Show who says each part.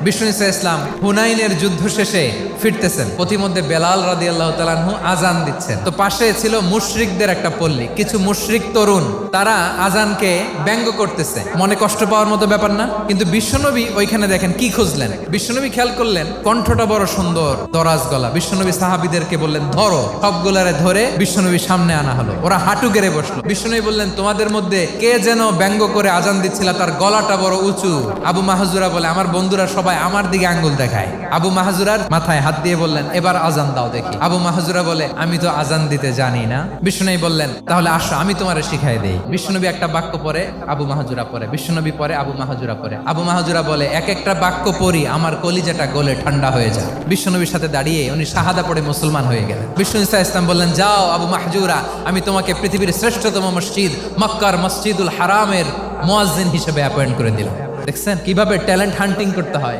Speaker 1: বিষ্ণু ইসা ইসলাম হুনাইনের যুদ্ধ শেষে ফিরতেছেন, প্রতিমধ্যে বেলাল রাদিয়াল্লাহু তাআলা আনহু আজান দিচ্ছেন। তো পাশে ছিল মুশরিকদের একটা পল্লী, কিছু মুশরিক তরুণ, তারা আজানকে ব্যঙ্গ করতেছে। মনে কষ্ট পাওয়ার মতো ব্যাপার না, কিন্তু বিশ্বনবী ওইখানে দেখেন কি খুঁজলেন। বিশ্বনবী খেয়াল করলেন কণ্ঠটা বড় সুন্দর, দরাজ গলা। বিশ্বনবী সাহাবীদেরকে বললেন ধরো, সবগুলারে ধরে বিশ্বনবী সামনে আনা হলো। ওরা হাঁটু গেড়ে বসলো। বিশ্বনবী বললেন তোমাদের মধ্যে কে যেন ব্যঙ্গ করে আজান দিচ্ছিল, তার গলাটা বড় উঁচু। আবু মাহজুরা বলে আমার বন্ধুরা সবাই আমার দিকে আঙ্গুল দেখায়। আবু মাহজুরার মাথায় হাত দিয়ে বললেন এবার আজান দাও দেখি। আবু মাহজুরা বলে আমি তো আজান দিতে জানি না। বিশ্বনবী বললেন তাহলে আসো আমি তোমারে শিখাই দেই। বিশ্বনবী একটা বাক্য পরে, আবু মাহজুরা পরে, বিশ্বনবী পরে, আবু মাহজুরা পরে। আবু মাহজুরা বলে এক একটা বাক্য পড়ি আমার কলিজাটা গলে ঠান্ডা হয়ে যায়। বিশ্বনবীর সাথে দাঁড়িয়ে উনি শাহাদা পড়ে মুসলমান হয়ে গেলেন। বিষ্ণু ইসা ইসলাম বললেন যাও আবু মাহজুরা, আমি তোমাকে পৃথিবীর শ্রেষ্ঠতম মসজিদ মক্কার মসজিদুল হারামের মুয়াজ্জিন হিসেবে অ্যাপয়েন্ট করে দিলাম। দেখছেন কিভাবে ট্যালেন্ট হান্টিং করতে হয়।